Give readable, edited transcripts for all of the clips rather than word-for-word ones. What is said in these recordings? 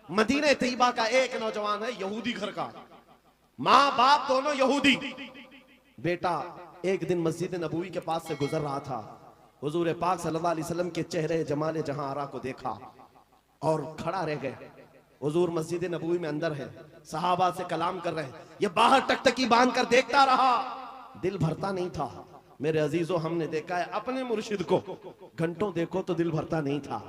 मदीने तैयबा का एक नौजवान है, यहूदी घर का, माँ बाप दोनों यहूदी। बेटा एक दिन मस्जिद नबवी के पास से गुजर रहा था, हुजूर पाक सल्लल्लाहु अलैहि वसल्लम के चेहरे जमाले जहां आरा को देखा और खड़ा रह गए। हुजूर मस्जिद नबवी में अंदर है, सहाबा से कलाम कर रहे हैं, ये बाहर टकटकी बांध कर देखता रहा, दिल भरता नहीं था। मेरे अजीजों, हमने देखा है अपने मुर्शिद को, घंटों देखो तो दिल भरता नहीं था,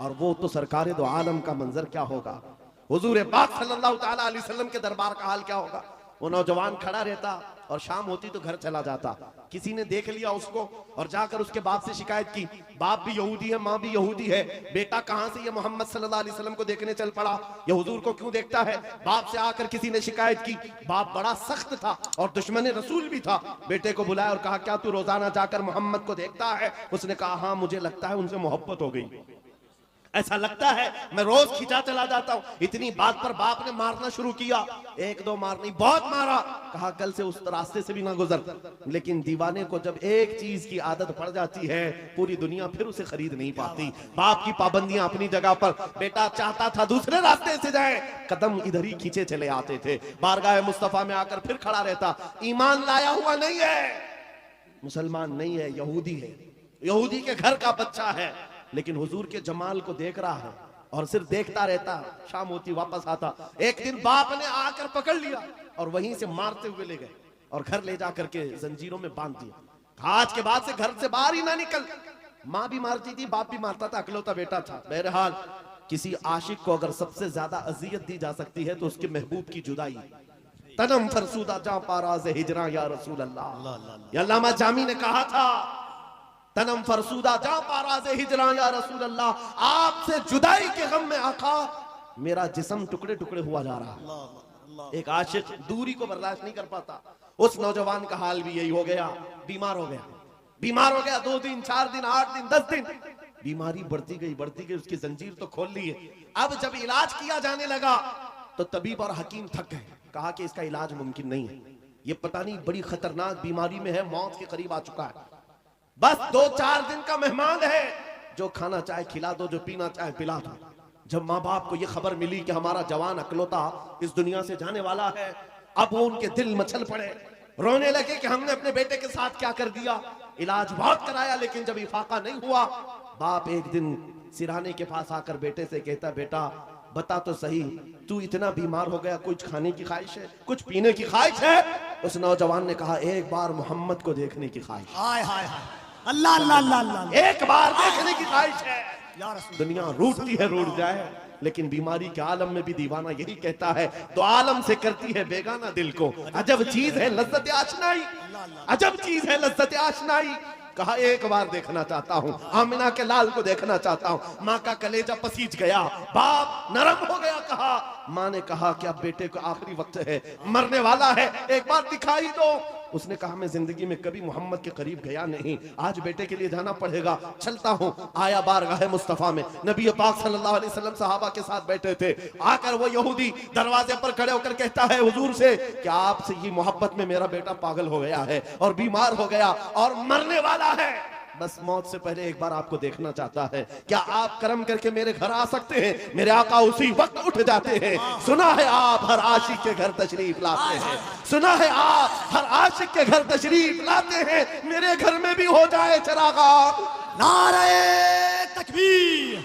और वो तो सरकार दो आलम का मंजर क्या होगा, हुजूर पाक सल्लल्लाहु ताला अलैहि वसल्लम के दरबार का हाल क्या होगा। वो नौजवान खड़ा रहता और शाम होती तो घर चला जाता। किसी ने देख लिया उसको और जाकर उसके बाप से शिकायत की, बाप भी यहूदी है, माँ भी यहूदी है, बेटा कहां से ये मोहम्मद सल्लल्लाहु अलैहि वसल्लम को देखने चल पड़ा, ये हुजूर को क्यों देखता है। बाप से आकर किसी ने शिकायत की, बाप बड़ा सख्त था और दुश्मन रसूल भी था। बेटे को बुलाया और कहा, क्या तू रोजाना जाकर मोहम्मद को देखता है। उसने कहा, हाँ मुझे लगता है उनसे मोहब्बत हो गई, ऐसा लगता है, मैं रोज खिंचा चला जाता हूं। इतनी बात पर बाप ने मारना शुरू किया, एक दो मार नहीं, बहुत मारा। कहा कल से उस रास्ते से भी ना गुजर। लेकिन दीवाने को जब एक चीज की आदत पड़ जाती है, पूरी दुनिया फिर उसे खरीद नहीं पाती। बाप की पाबंदियां अपनी जगह पर, बेटा चाहता था दूसरे रास्ते से जाए, कदम इधर ही खींचे चले आते थे। बारगाह मुस्तफा में आकर फिर खड़ा रहता, ईमान लाया हुआ नहीं है, मुसलमान नहीं है, यहूदी है, यहूदी के घर का बच्चा है, लेकिन हुजूर के जमाल को देख रहा है और सिर्फ देखता रहता। शाम होती वापस आता, एक दिन बाप ने आकर पकड़ लिया और वहीं से मारते हुए ले गए और घर ले जाकर के जंजीरों में बांध दिया। आज के बाद से घर से बाहर ही ना निकल। माँ भी मारती थी, बाप भी मारता था, अकलौता बेटा था। बहरहाल किसी आशिक को अगर सबसे ज्यादा अजियत दी जा सकती है तो उसके महबूब की जुदाई। तनम फरसूदा जा पाराज़ हिजरा या रसूल अल्लाह, अल्लामा जामी ने कहा था, तनम फरसूदा जा पाराज़ हिजरा या रसूल अल्लाह, आपसे जुदाई के गम में आका मेरा जिस्म टुकड़े टुकड़े हुआ जा रहा। एक आशिक दूरी को बर्दाश्त नहीं कर पाता। उस नौजवान का हाल भी यही हो गया, बीमार हो गया, बीमार हो गया। 2 दिन 4 दिन 8 दिन 10 दिन बीमारी बढ़ती गई, उसकी जंजीर तो खोल ली है। अब जब इलाज किया जाने लगा तो तबीब और हकीम थक गए, कहा कि इसका इलाज मुमकिन नहीं है, ये पता नहीं बड़ी खतरनाक बीमारी में है, मौत के करीब आ चुका है, बस 2-4 दिन का मेहमान है, जो खाना चाहे खिला दो, जो पीना चाहे पिला दो। जब माँ बाप को यह खबर मिली कि हमारा जवान अकलौता इस दुनिया से जाने वाला है, अब वो उनके दिल मचल पड़े, रोने लगे कि हमने अपने बेटे के साथ क्या कर दिया। इलाज बहुत कराया लेकिन जब इफाका नहीं हुआ, बाप एक दिन सिरहाने के पास आकर बेटे से कहता, बेटा बता तो सही, तू इतना बीमार हो गया, कुछ खाने की ख्वाहिश है, कुछ पीने की ख्वाहिश है। उस नौजवान ने कहा, एक बार मोहम्मद को देखने की ख्वाहिश। हाय हाय हाय, अल्लाह अल्लाह अल्लाह, एक बार देखने की ख्वाहिश है। दुनिया रूठती है, रूठ जाए, लेकिन बीमारी के आलम में भी दीवाना यही कहता है, तो आलम से करती है बेगाना दिल को। अजब चीज है लज्जत आशनाई, अजब चीज है लज्जत आशनाई। कहा एक बार देखना चाहता हूँ, आमिना के लाल को देखना चाहता हूँ। माँ का कलेजा पसीज गया, बाप नरम हो गया। कहा, माँ ने कहा कि अब बेटे को आखिरी वक्त है, मरने वाला है, एक बार दिखाई दो। उसने कहा, मैं जिंदगी में कभी मोहम्मद के करीब गया नहीं, आज बेटे के लिए जाना पड़ेगा, चलता हूँ। आया बारगाह मुस्तफा में, नबी पाक सल्लल्लाहु अलैहि वसल्लम सहाबा के साथ बैठे थे। आकर वो यहूदी दरवाजे पर खड़े होकर कहता है हुजूर से कि आपसे ये मोहब्बत में मेरा बेटा पागल हो गया है और बीमार हो गया और मरने वाला है, बस मौत से पहले एक बार आपको देखना चाहता है, क्या आप करम करके मेरे घर आ सकते हैं। मेरे आका उसी वक्त उठ जाते हैं। सुना है आप हर आशिक के घर तशरीफ लाते हैं, सुना है आप हर आशिक के घर तशरीफ लाते हैं, मेरे घर में भी हो जाए चरागा। नारे तकबीर,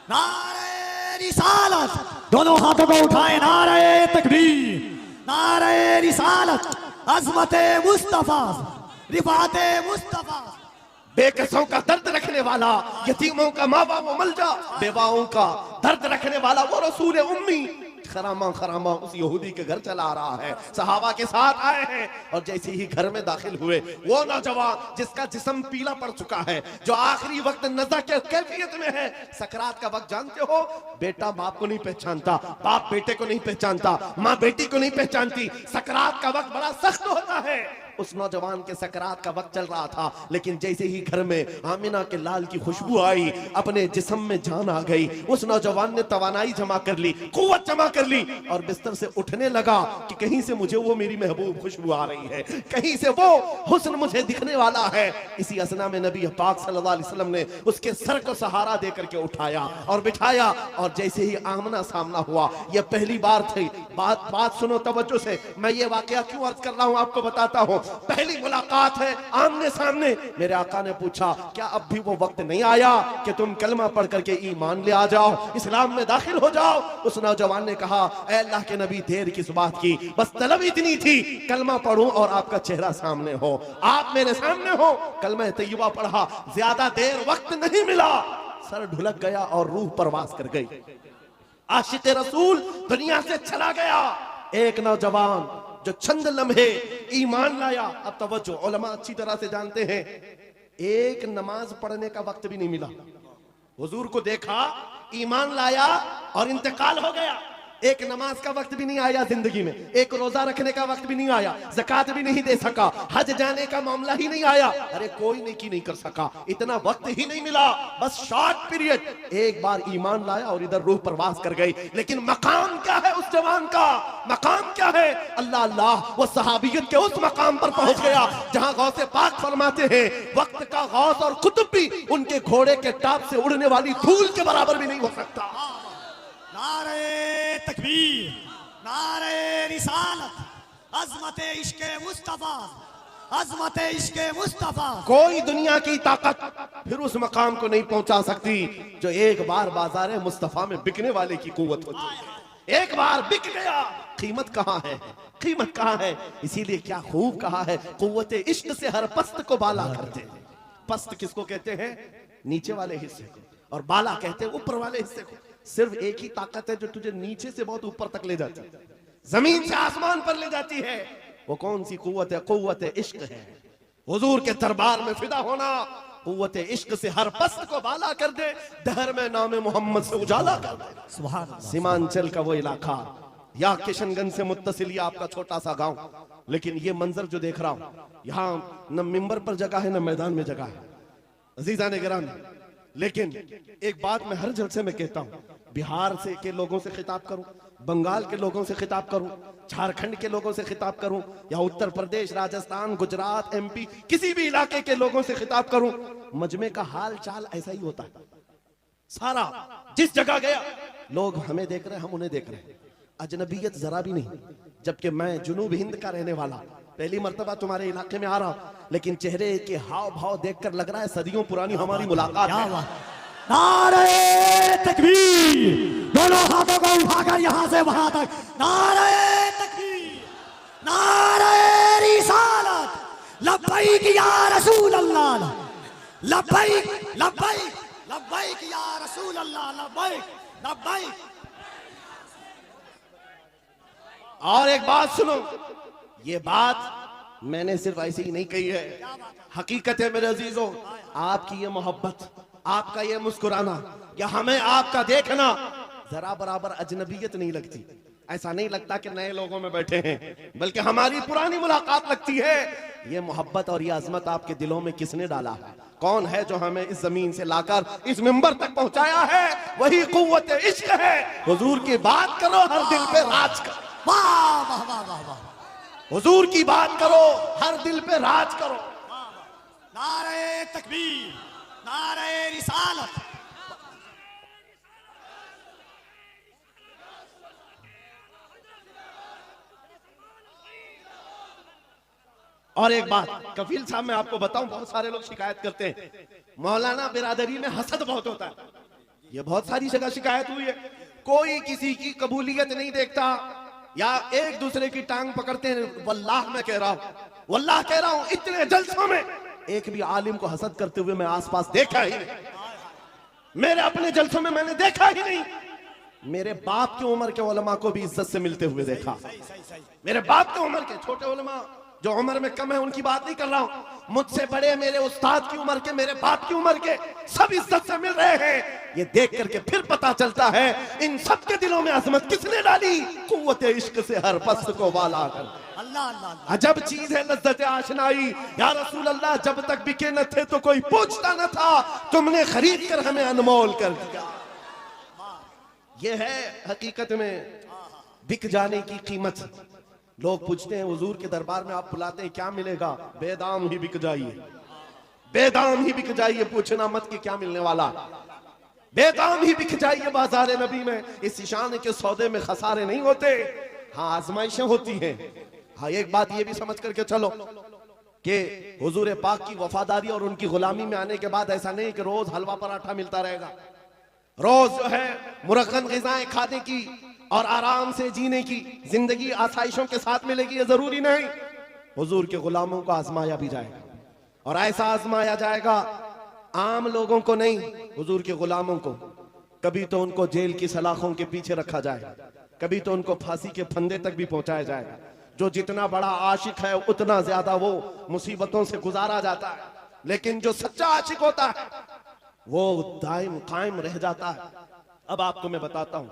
नारे रिसालत, दोनों हाथों को उठाए, नारे तकबीर, नारे रिसालत, अज़मते मुस्तफा, रिफाते मुस्तफा। बेकसों का दर्द रखने वाला, यतीमों का माँ बाप मलजा, बेवाओं का दर्द रखने वाला वो रसूल उम्मी खरामा खरामा उस यहूदी के घर चला आ रहा है। सहाबा के साथ आए हैं और जैसे ही घर में दाखिल हुए, वो नौजवान जिसका जिस्म पीला पड़ चुका है, जो आखिरी वक्त नज़ा के कैफियत में है, सकरात का वक्त जानते हो, बेटा बाप को नहीं पहचानता, बाप बेटे को नहीं पहचानता, माँ बेटी को नहीं पहचानती। सकरात का वक्त बड़ा सख्त होता है। उस नौजवान के सकरात का वक्त चल रहा था, लेकिन जैसे ही घर में आमिना के लाल की खुशबू आई, अपने जिस्म में जान आ गई। उस नौजवान ने तवानाई जमा कर ली, कुव्वत जमा कर ली और बिस्तर से उठने लगा कि कहीं से मुझे वो मेरी महबूब खुशबू आ रही है, कहीं से वो हुस्न मुझे दिखने वाला है। इसी असना में नबी पाक सल्लल्लाहु अलैहि वसल्लम ने उसके सर को सहारा देकर के उठाया और बिठाया, और जैसे ही आमना सामना हुआ, यह पहली बार थी। बात सुनो तवज्जो से, मैं ये वाकया क्यों अर्ज कर रहा हूं आपको बताता हूं। पहली मुलाकात है आमने सामने। मेरे आका ने पूछा, क्या अब भी वो वक्त नहीं आया कि तुम कलमा पढ़ करके ईमान ले आ जाओ, इस्लाम में दाखिल हो जाओ? उस नौजवान ने कहा, ऐ अल्लाह के नबी, देर किस बात की, बस तलब इतनी थी कलमा पढ़ूं और आपका चेहरा सामने हो, आप मेरे सामने हो। कलमा तैयबा पढ़ा, ज्यादा देर वक्त नहीं मिला, सर ढुलक गया और रूह परवास कर गई। आशिक रसूल दुनिया से चला गया। एक नौजवान जो चंद लम्हे ईमान लाया। अब तवज्जो, उलमा अच्छी तरह से जानते हैं, एक नमाज पढ़ने का वक्त भी नहीं मिला। हुजूर को देखा, ईमान लाया और इंतकाल हो गया। एक नमाज का वक्त भी नहीं आया जिंदगी में, एक रोजा रखने का वक्त भी नहीं आया, ज़कात भी नहीं दे सका, हज जाने का मामला ही नहीं आया। अरे कोई नेकी नहीं कर सका, इतना वक्त ही नहीं मिला, बस शॉर्ट पीरियड। एक बार ईमान लाया और इधर रूह परवास कर गई। लेकिन मकाम क्या है उस जवान का? मकाम क्या है? अल्लाह अल्लाह, वो सहाबियत के उस मकाम पर पहुंच गया जहां गौसे पाक फरमाते हैं, वक्त का गौस और कुतुब भी उनके घोड़े के टाप से उड़ने वाली धूल के बराबर भी नहीं हो सकता। नारे तकबीर, नारे रिसालत, अज़मत इश्क़ मुस्तफा, अज़मत इश्क़ मुस्तफा। कोई दुनिया की ताकत फिर उस मकाम को नहीं पहुंचा सकती जो एक बार बाजार मुस्तफा में बिकने वाले की कुव्वत होती है। एक बार बिक गया, कीमत कहां है, कीमत कहां है? इसीलिए क्या खूब कहा है, कुव्वत इश्क से हर पस्त को बाला करते हैं। पस्त किसको कहते हैं? नीचे वाले हिस्से को, और बाला कहते हैं ऊपर वाले हिस्से को। सिर्फ एक ही ताकत है जो तुझे नीचे से बहुत ऊपर तक ले जाती है, जमीन से आसमान पर ले जाती है। वो कौन सी कुव्वत है? कुव्वत इश्क है। हुजूर के दरबार में फिदा होना कुव्वत इश्क से हर पस्त को बाला कर दे, दहर में नाम मोहम्मद से उजाला कर दे। सुभान अल्लाह। सीमांचल का वो इलाका या किशनगंज से मुत्तसिल या आपका छोटा सा गांव, लेकिन ये मंजर जो देख रहा हूं, यहाँ न मिंबर पर जगह है न मैदान में जगह है। अजीजा ने गिरामी, लेकिन एक बात मैं हर जलसे में कहता हूं, बिहार से के लोगों से खिताब करूं, बंगाल के लोगों से खिताब करूं, झारखंड के लोगों से खिताब करूं, या उत्तर प्रदेश, राजस्थान, गुजरात, एमपी, किसी भी इलाके के लोगों से खिताब करूं, मजमे का हाल चाल ऐसा ही होता है। सारा जिस जगह गया, लोग हमें देख रहे हैं, हम उन्हें देख रहे हैं, अजनबियत जरा भी नहीं। जबकि मैं जुनूब हिंद का रहने वाला, पहली मर्तबा तुम्हारे इलाके में आ रहा हूं, लेकिन चेहरे के हाव भाव देखकर लग रहा है सदियों पुरानी हमारी मुलाकात है। नारे तकबीर, दोनों हाथों को उठाकर यहां से वहां तक, नारे तकबीर, नारे रिसालत, लब्बैक या रसूल अल्लाह, लब्बैक लब्बैक लब्बैक या रसूल अल्लाह, लब्बैक लब्बैक। और एक बात सुनो, ये बात मैंने सिर्फ ऐसे ही नहीं कही है, हकीकत है मेरे अजीजों। आपकी ये मोहब्बत, आपका ये मुस्कुराना, या हमें आपका देखना जरा बराबर अजनबियत नहीं लगती। ऐसा नहीं लगता कि नए लोगों में बैठे हैं, बल्कि हमारी पुरानी मुलाकात लगती है। ये मोहब्बत और ये अजमत आपके दिलों में किसने डाला है? कौन है जो हमें इस जमीन से लाकर इस मिंबर तक पहुंचाया है? वही कुव्वत इश्क है। हुजूर की बात करो, हर दिल पे राज करो। वाह वाह वाह वाह वाह। हुजूर की बात करो, हर दिल पे राज करो। नारे तकबीर, नारे रिसालत। और एक बात कफील साहब, मैं आपको बताऊं, बहुत सारे लोग शिकायत करते हैं मौलाना बिरादरी में हसद बहुत होता है। ये बहुत सारी जगह शिकायत हुई है, कोई किसी की कबूलियत नहीं देखता, या एक दूसरे की टांग पकड़ते हैं। वल्लाह मैं कह रहा हूं, वल्लाह कह रहा हूं, इतने जलसों में एक भी आलिम को हसद करते हुए मैं आसपास देखा ही नहीं। मेरे अपने जलसों में मैंने देखा ही नहीं। मेरे बाप की उम्र के उलमा को भी इज्जत से मिलते हुए देखा। मेरे बाप की उम्र के छोटे उलमा जो उम्र में कम है उनकी बात नहीं कर रहा हूं, मुझसे बड़े मेरे उस्ताद की उम्र के, मेरे बाप की उम्र के, सब इज्जत से मिल रहे हैं। ये देख करके फिर पता चलता है इन सब के दिलों में अजमत किसने डाली? कुव्वत इश्क से हर पस्त को वाला कर। अल्लाह अल्लाह अल्लाह। अजब चीज है लज्जत आशनाई। या रसूल अल्लाह, जब तक बिके न थे तो कोई पूछता न था, तुमने खरीद कर हमें अनमोल कर दिया। ये है हकीकत में बिक जाने की कीमत। लोग पूछते हैं हुजूर के दरबार में आप बुलाते हैं, क्या मिलेगा? बेदाम ही बिक जाइए, बेदाम ही बिक जाइए। पूछना मत कि क्या मिलने वाला, बेदाम ही बिक जाइए बाजार नबी में। इस शान के सौदे में खसारे नहीं होते, हाँ आजमाइशें होती हैं। हाँ एक बात ये भी समझ करके चलो कि हुजूर पाक की वफादारी और उनकी गुलामी में आने के बाद ऐसा नहीं कि रोज हलवा पराठा मिलता रहेगा, रोज जो है मुरक्कन ग़िज़ाएं खाने की और आराम से जीने की जिंदगी आसाइशों के साथ मिलेगी, ये जरूरी नहीं। हुजूर के गुलामों को आजमाया भी जाएगा, और ऐसा आजमाया जाएगा आम लोगों को नहीं, हुजूर के गुलामों को। कभी तो उनको जेल की सलाखों के पीछे रखा जाएगा, कभी तो उनको फांसी के फंदे तक भी पहुंचाया जाएगा। जो जितना बड़ा आशिक है उतना ज्यादा वो मुसीबतों से गुजारा जाता है, लेकिन जो सच्चा आशिक होता है वो दायम कायम रह जाता है। अब आपको मैं बताता हूं,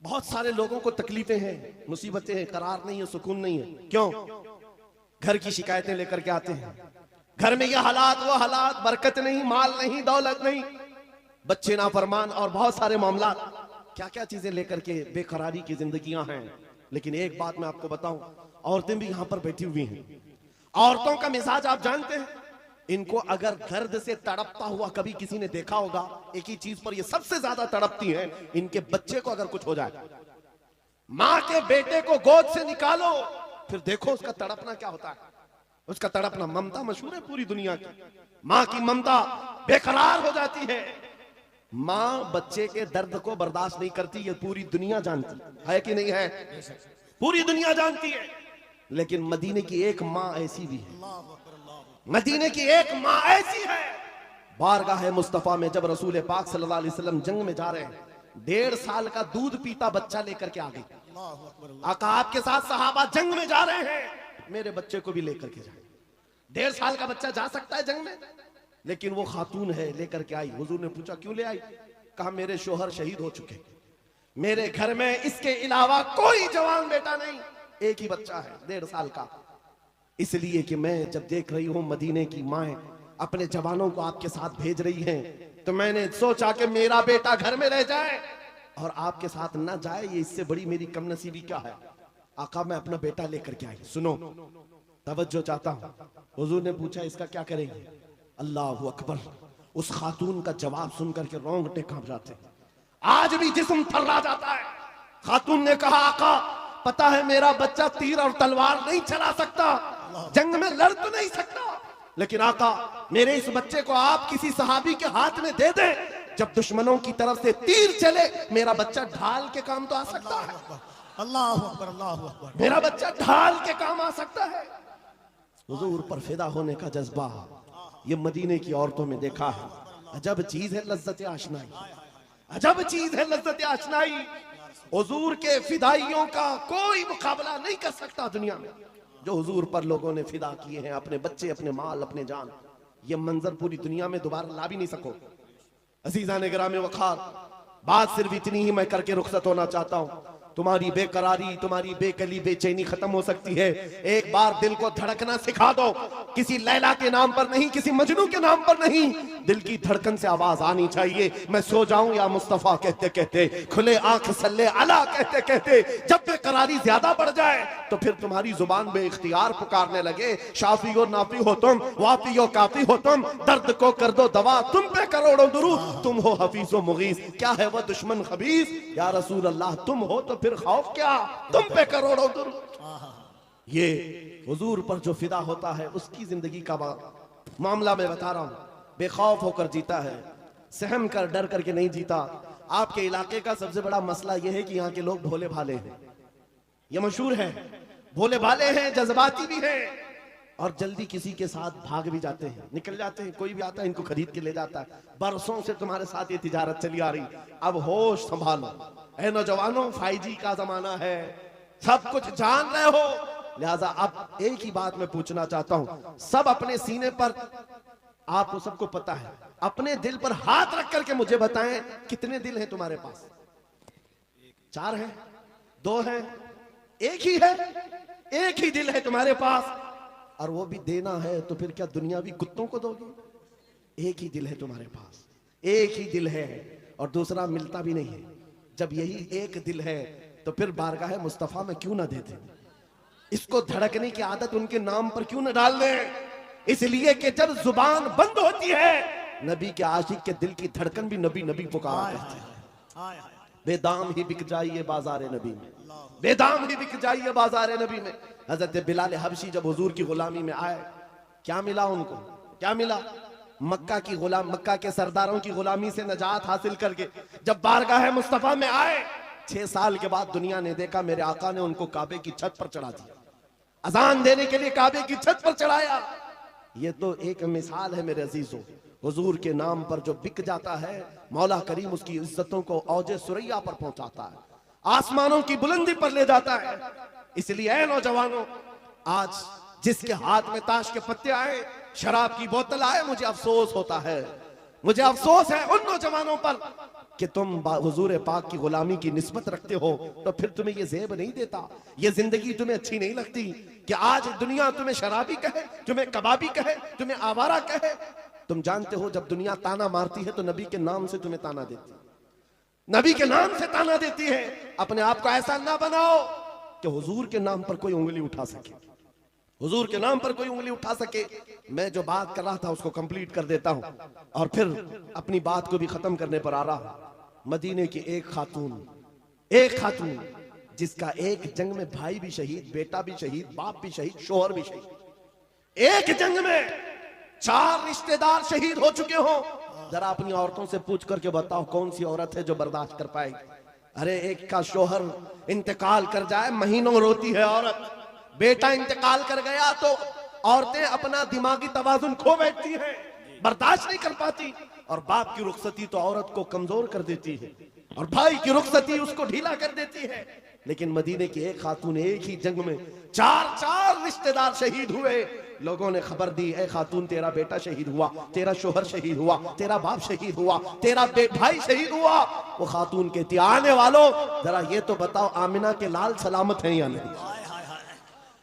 बहुत सारे लोगों को तकलीफें हैं, मुसीबतें हैं, करार नहीं है, सुकून नहीं है। क्यों? घर की शिकायतें लेकर के आते हैं, घर में ये हालात वो हालात, बरकत नहीं, माल नहीं, दौलत नहीं, बच्चे नाफरमान और बहुत सारे मामला, क्या क्या चीजें लेकर के बेकरारी की जिंदगियां हैं। लेकिन एक बात मैं आपको बताऊं, औरतें भी यहां पर बैठी हुई हैं। औरतों का मिजाज आप जानते हैं, इनको अगर दर्द से तड़पता हुआ कभी किसी ने देखा होगा, एक ही चीज पर ये सबसे ज्यादा तड़पती हैं, इनके बच्चे को अगर कुछ हो जाए। माँ के बेटे को गोद से निकालो, फिर देखो उसका तड़पना क्या होता है। उसका तड़पना, ममता मशहूर है पूरी दुनिया की, माँ की ममता बेकरार हो जाती है। माँ बच्चे के दर्द को बर्दाश्त नहीं करती, ये पूरी दुनिया जानती है कि नहीं है? पूरी दुनिया जानती है। लेकिन मदीने की एक माँ ऐसी भी है, मदीने की एक माँ ऐसी है। बारगाह मुस्तफा में जब रसूल पाक सल्लल्लाहु अलैहि वसल्लम जंग में जा रहे हैं, 1.5 साल का दूध पीता बच्चा लेकर के आ गई। आका आपके साथ सहाबा जंग में जा रहे हैं, मेरे बच्चे को भी लेकर के जाए। 1.5 साल का बच्चा जा सकता है जंग में? लेकिन वो खातून है, लेकर के आई। हुजूर ने पूछा क्यों ले आई? कहा मेरे शोहर शहीद हो चुके, मेरे घर में इसके अलावा कोई जवान बेटा नहीं, एक ही बच्चा है 1.5 साल का। इसलिए कि मैं जब देख रही हूं मदीने की माएं अपने जवानों को आपके साथ भेज रही हैं, तो मैंने सोचा कि मेरा बेटा घर में रह जाए और आपके साथ ना जाए, ये इससे बड़ी मेरी कमनसीबी क्या है। आका मैं अपना बेटा लेकर के आई। सुनो, तवज्जो चाहता हूं। हुजूर ने पूछा इसका क्या करेंगे? अल्लाह अकबर। उस खातून का जवाब सुनकर के रोंगटे कांप जाते, आज भी जिस्म थर्रा जाता है। खातून ने कहा आका पता है मेरा बच्चा तीर और तलवार नहीं चला सकता, जंग में लड़ तो नहीं सकता, लेकिन आका मेरे इस बच्चे को आप किसी सहाबी के हाथ में दे दे, जब दुश्मनों की तरफ से तीर चले मेरा बच्चा ढाल के काम तो आ सकता है। अल्लाह अकबर, अल्लाह अकबर। मेरा बच्चा ढाल के काम आ सकता है। हुजूर पर फिदा होने का जज्बा ये मदीने की औरतों में देखा है। अजब चीज है लज्जत आशनाई, अजब चीज है लज्जत आशनाई। हुजूर के फिदाइयों का कोई मुकाबला नहीं कर सकता दुनिया में, जो हुजूर पर लोगों ने फिदा किए हैं, अपने बच्चे, अपने माल, अपने जान। ये मंजर पूरी दुनिया में दोबारा ला भी नहीं सको। अजीजान गिरामी वखार, बात सिर्फ इतनी ही मैं करके रुखसत होना चाहता हूँ। तुम्हारी बेकरारी, तुम्हारी बेकली, बेचैनी खत्म हो सकती है। एक बार दिल को धड़कना सिखा दो, किसी लैला के नाम पर नहीं, किसी मजनू के नाम पर नहीं, दिल की धड़कन से आवाज आनी चाहिए। मैं सो जाऊं या मुस्तफा कहते कहते, खुले आंख सल्ले अला कहते कहते। जब बेकरारी ज्यादा बढ़ जाए तो फिर तुम्हारी जुबान बे इख्तियार पुकारने लगे, शाफी हो नाफी हो तुम, वाफी हो काफी हो तुम, दर्द को कर दो दवा, तुम पे करोड़ों दुरूद, तुम हो हफीज व मुगीस, क्या है वह दुश्मन खबीस, या रसूल अल्लाह तुम हो तो फिर खौफ क्या, तुम पे करोड़ों दुरूद। ये हुजूर पर जो फिदा होता है उसकी जिंदगी का मामला मैं बता रहा हूं। बेखौफ होकर जीता है, सहम कर डर करके नहीं जीता। आपके इलाके का सबसे बड़ा मसला यह है कि यहाँ के लोग भोले भाले हैं, ये मशहूर है। भोले भाले हैं, जज्बाती भी हैं, और जल्दी किसी के साथ भाग भी जाते हैं, निकल जाते हैं। कोई भी आता है इनको खरीद के ले जाता है। बरसों से तुम्हारे साथ ये तिजारत चली आ रही, अब होश संभालो। ऐ नौजवानों, 5G का जमाना है, सब कुछ जान रहे हो, लिहाजा अब एक ही बात मैं पूछना चाहता हूं। सब अपने सीने पर, आपको सबको पता है, अपने दिल पर हाथ रख करके मुझे बताएं कितने दिल हैं तुम्हारे पास? 4 हैं, 2 हैं, एक ही है, एक ही दिल है तुम्हारे पास, और वो भी देना है तो फिर क्या दुनियावी कुत्तों को दोगे? एक ही दिल है तुम्हारे पास, एक ही दिल है, और दूसरा मिलता भी नहीं है। जब यही एक दिल है तो फिर बारगाह मुस्तफा में क्यों ना देते? इसको धड़कने की आदत उनके नाम पर क्यों न डाल दें? इसलिए कि जब जुबान बंद होती है, नबी के आशिक के दिल की धड़कन भी नबी नबी पुकार करती है। बेदाम ही बिक जाइए बाजार नबी में, बेदाम ही बिक जाइए बाजार नबी में। हजरत बिलाल हबशी जब हुजूर की गुलामी में आए, क्या मिला उनको? क्या मिला? मक्का के सरदारों की गुलामी से नजात हासिल करके जब बारगाह मुस्तफा में आए, 6 साल के बाद दुनिया ने देखा मेरे आका ने उनको काबे की छत पर चढ़ा दिया, अजान देने के लिए काबे की छत पर चढ़ाया। ये तो एक मिसाल है मेरे अजीजों, हुजूर के नाम पर जो बिक जाता है, मौला करीम उसकी इज्जतों को औजे सुरैया पर पहुंचाता है, आसमानों की बुलंदी पर ले जाता है। इसलिए ऐ नौजवानों, आज जिसके हाथ में ताश के पत्ते आए, शराब की बोतल आए, मुझे अफसोस होता है, मुझे अफसोस है उन नौजवानों पर कि तुम हुजूर पाक की गुलामी की निस्बत रखते हो, तो फिर तुम्हें ये ज़ेब नहीं देता, ये जिंदगी तुम्हें अच्छी नहीं लगती कि आज दुनिया तुम्हें शराबी कहे, तुम्हें कबाबी कहे, तुम्हें आवारा कहे। तुम जानते हो जब दुनिया ताना मारती है तो नबी के नाम से तुम्हें ताना देती है, नबी के नाम से ताना देती है। अपने आप को ऐसा ना बनाओ कि हुजूर के नाम पर कोई उंगली उठा सके, हुजूर के नाम पर कोई उंगली उठा सके। मैं जो बात कर रहा था उसको कंप्लीट कर देता हूं और फिर अपनी बात को भी खत्म करने पर आ रहा हूं। मदीने की एक खातून जिसका एक जंग में भाई भी शहीद, बेटा भी शहीद, बाप भी शहीद, शोहर भी शहीद, एक जंग में 4 रिश्तेदार शहीद हो चुके हो। जरा अपनी औरतों से पूछ करके बताओ कौन सी औरत है जो बर्दाश्त कर पाएगी? अरे एक का शोहर इंतकाल कर जाए, महीनों रोती है औरत। बेटा इंतकाल कर गया तो औरतें अपना दिमागी तवाजुन खो बैठती हैं, बर्दाश्त नहीं कर पाती। और बाप की रुखसती तो औरत को कमजोर कर देती है, और भाई की रुखसती उसको ढीला कर देती है। लेकिन मदीने की एक खातून एक ही जंग में 4 रिश्तेदार शहीद हुए। लोगों ने खबर दी, ए खातून तेरा बेटा शहीद हुआ, तेरा शोहर शहीद हुआ, तेरा बाप शहीद हुआ, तेरा भाई शहीद हुआ। वो खातून कहती, आने वालों जरा ये तो बताओ आमिना के लाल सलामत हैं या नहीं,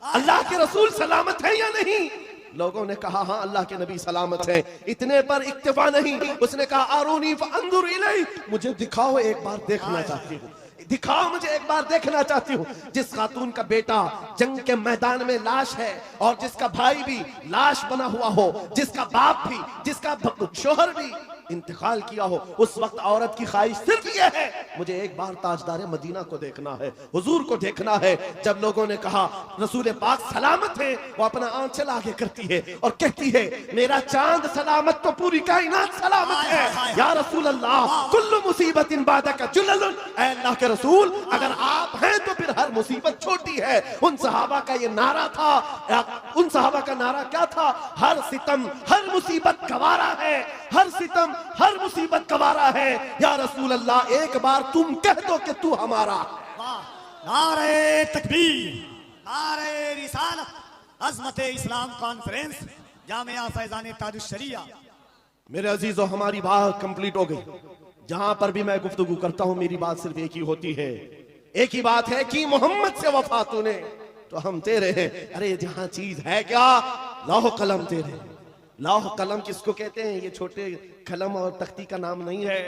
अल्लाह के रसूल सलामत है या नहीं? लोगों ने कहा हाँ अल्लाह के नबी सलामत है। इतने पर इक्तिफा नहीं, उसने कहा आरूनी फअंजुर इलैहि, मुझे दिखाओ, एक बार देखना चाहती हूँ, दिखाओ मुझे एक बार देखना चाहती हूँ। जिस खातून का बेटा जंग के मैदान में लाश है और जिसका भाई भी लाश बना हुआ हो, जिसका बाप भी, जिसका शोहर भी इंतकाल किया हो, उस वक्त औरत की ख्वाहिश सिर्फ ये है, मुझे एक बार ताजदार मदीना को देखना है, हुजूर को देखना है। जब लोगों ने कहा रसूल पाक सलामत है, वो अपना आंचल आगे करती है और कहती है मेरा चांद सलामत तो पूरी कायनात सलामत है। या रसूल अल्लाह कुल्लु मुसीबतिन बादका जुललुन, ऐ अल्लाह के रसूल अगर आप हैं तो फिर हर मुसीबत छोटी है। उन सहाबा का ये नारा था, उन सहाबा का नारा क्या था? हर सितम हर मुसीबत गवारा है, हर सितम हर मुसीबत गवारा है। या रसूल अल्लाह एक बार तुम कह दो कि तू हमारा। नारे तकबीर, नारे रिसालत, अज़मत इस्लाम कॉन्फ्रेंस, जामिया फैजान ताजुश शरिया। मेरे अजीजों, हमारी बात कंप्लीट हो गई। जहां पर भी मैं गुफ्तगू करता हूं मेरी बात सिर्फ एक ही होती है, एक ही बात है कि मोहम्मद से वफा तूने तो हम तेरे हैं। अरे जहां चीज है क्या, लौह कलम तेरे। लौह कलम किसको कहते हैं? ये छोटे कलम और तख्ती का नाम नहीं है,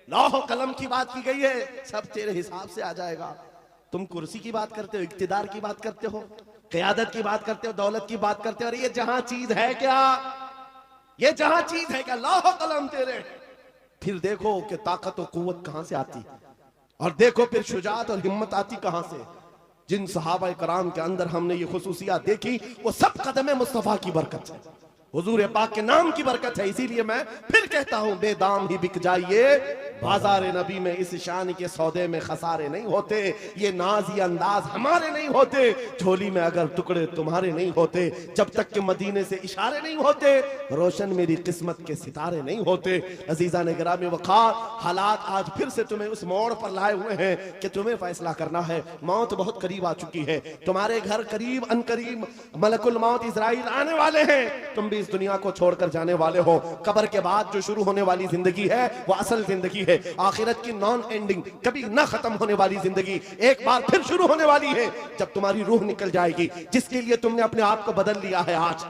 लौह कलम की बात की गई है। सब तेरे हिसाब से आ जाएगा। तुम कुर्सी की बात करते हो, इक्तिदार की बात करते हो, क़यादत की बात करते हो, दौलत की बात करते हो। अरे ये जहां चीज है क्या, ये जहां चीज है क्या, लौह कलम तेरे। फिर देखो कि ताकत और कुव्वत कहां से आती, और देखो फिर शुजाअत और हिम्मत आती कहां से। जिन सहाबा कराम के अंदर हमने ये खुसूसियात देखी, वो सब कदम मुस्तफा की बरकत है, हुजूर पाक के नाम की बरकत है। इसीलिए मैं फिर कहता हूं बेदाम ही बिक जाइए बाजार नबी में, इस शान के सौदे में खसारे नहीं होते, ये नाज ये अंदाज हमारे नहीं होते, झोली में अगर टुकड़े तुम्हारे नहीं होते, जब तक कि मदीने से इशारे नहीं होते, रोशन मेरी किस्मत के सितारे नहीं होते। अजीजा ने गिरामी वक़ार, हालात आज फिर से तुम्हें उस मोड़ पर लाए हुए हैं कि तुम्हें फैसला करना है। मौत बहुत करीब आ चुकी है, तुम्हारे घर करीब अनकरीब मलकुल मौत इजराइल आने वाले हैं। तुम भी इस दुनिया को छोड़कर जाने वाले हो। कब्र के बाद जो शुरू होने वाली जिंदगी है वो असल जिंदगी है। आखिरत की नॉन एंडिंग, कभी ना खत्म होने वाली जिंदगी एक बार फिर शुरू होने वाली है जब तुम्हारी रूह निकल जाएगी, जिसके लिए तुमने अपने आप को बदल लिया है। आज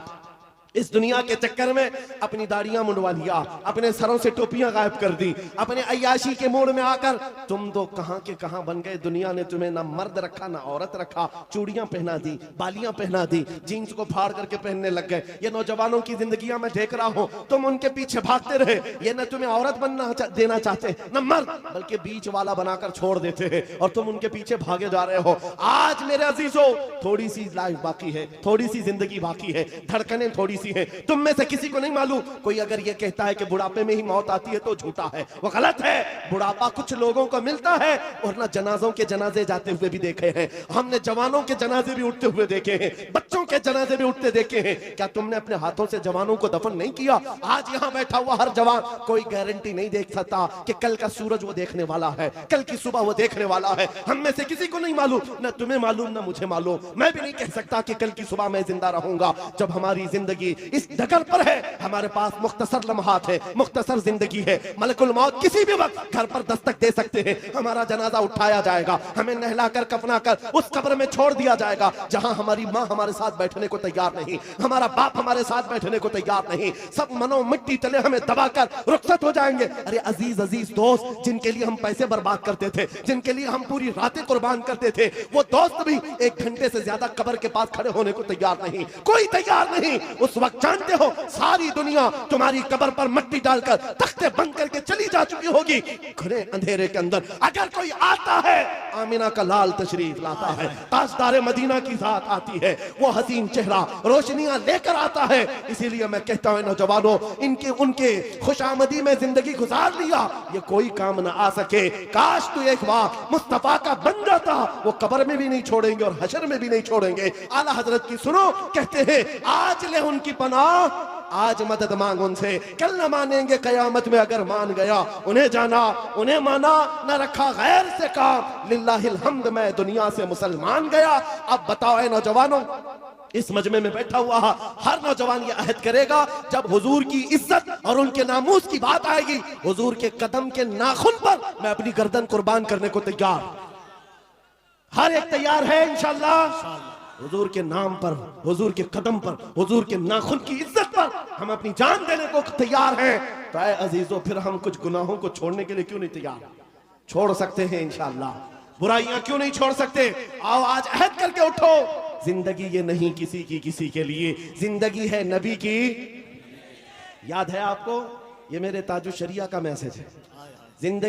इस दुनिया के चक्कर में अपनी दाढ़ियां मुंडवा लिया, अपने सरों से टोपियां गायब कर दी, अपने अय्याशी के मोड़ में आकर तुम तो कहां के कहां बन गए। दुनिया ने तुम्हें ना मर्द रखा ना औरत रखा, चूड़ियां पहना दी, बालियां पहना दी, जीन्स को फाड़ करके पहनने लग गए। ये नौजवानों की जिंदगियां मैं देख रहा हूं, तुम उनके पीछे भागते रहे। ये न तुम्हें औरत बनना देना चाहते न मर्द, बल्कि बीच वाला बनाकर छोड़ देते हैं और तुम उनके पीछे भागे जा रहे हो। आज मेरे अजीजों थोड़ी सी लाइफ बाकी है, थोड़ी सी जिंदगी बाकी है, धड़कनें थोड़ी है। तुम में से किसी को नहीं मालूम, कोई अगर ये कहता है कि बुढ़ापे में ही मौत आती है तो झूठा है, वो गलत है। बुढ़ापा कुछ लोगों को मिलता है और ना जनाजों के जनाजे जाते हुए भी देखे हैं हमने, जवानों के जनाजे भी उठते हुए देखे हैं, बच्चों के जनाजे भी उठते देखे हैं। क्या तुमने अपने हाथों से जवानों को दफन नहीं किया? आज यहाँ बैठा हुआ हर जवान कोई गारंटी नहीं देख सकता कि कल का सूरज वो देखने वाला है, कल की सुबह वो देखने वाला है। हम में से किसी को नहीं मालूम, ना तुम्हें मालूम ना मुझे मालूम। मैं भी नहीं कह सकता कि कल की सुबह मैं जिंदा रहूंगा। जब हमारी जिंदगी इस डगर पर है, हमारे पास मुख्तसर लम्हात है, मुख्तसर जिंदगी है। मलकुल मौत किसी भी वक्त घर पर दस्तक दे सकते हैं। हमारा जनाजा उठाया जाएगा, हमें नहलाकर कफनाकर उस कब्र में छोड़ दिया जाएगा जहां हमारी माँ हमारे साथ बैठने को तैयार नहीं, हमारा बाप हमारे साथ बैठने को तैयार नहीं। सब मनो मिट्टी तले हमें दबाकर रुखसत हो जाएंगे। अरे अजीज अजीज दोस्त, जिनके लिए हम पैसे बर्बाद करते थे, जिनके लिए हम पूरी रातें कुर्बान करते थे, वो दोस्त भी 1 घंटे से ज्यादा कब्र के पास खड़े होने को तैयार नहीं, कोई तैयार नहीं। उस वक्त जानते हो सारी दुनिया तुम्हारी कब्र पर मिट्टी डालकर तख्ते बंद करके चली जा चुकी होगी घने अंधेरे के अंदर। अगर कोई आता है, आमिना का लाल तशरीफ लाता है, ताजदार मदीना की जात आती है, वो हसीन चेहरा रोशनियां लेकर आता है। इसीलिए मैं कहता हूं नौजवानों, इनके उनके खुशामदी में जिंदगी गुजार लिया, ये कोई काम ना आ सके। काश तू एक बार मुस्तफा का बन जाता, वो कब्र में भी नहीं छोड़ेंगे और हशर में भी नहीं छोड़ेंगे। आला हजरत की सुनो, कहते हैं आज ले उनकी पनाह, आज मदद मांग उनसे, कल न मानेंगे कयामत में अगर मान गया। उन्हें जाना उन्हें माना, न रखा गैर से काम, लिल्लाहिल हम्द मैं दुनिया से मुसलमान गया। अब बताओ ऐ नौजवानों, इस मजमे में बैठा हुआ हर नौजवान ये अहद करेगा, जब हुजूर की इज्जत और उनके नामूस की बात आएगी, हुजूर के कदम के नाखून पर मैं अपनी गर्दन कुर्बान करने को तैयार। हर एक तैयार है इंशाअल्लाह। हुजूर के नाम पर, हुजूर के कदम पर, हुजूर के नाखून की इज्जत पर हम अपनी जान देने को तैयार हैं। तो ऐ अजीजों, फिर हम कुछ गुनाहों को छोड़ने के लिए क्यों नहीं तैयार? छोड़ सकते हैं इंशाअल्लाह। बुराइयां क्यों नहीं छोड़ सकते? आओ आज अहद करके उठो। जिंदगी ये नहीं किसी की किसी के लिए, जिंदगी है नबी की। याद है आपको? ये मेरे ताजुश शरिया का मैसेज है। जिंदगी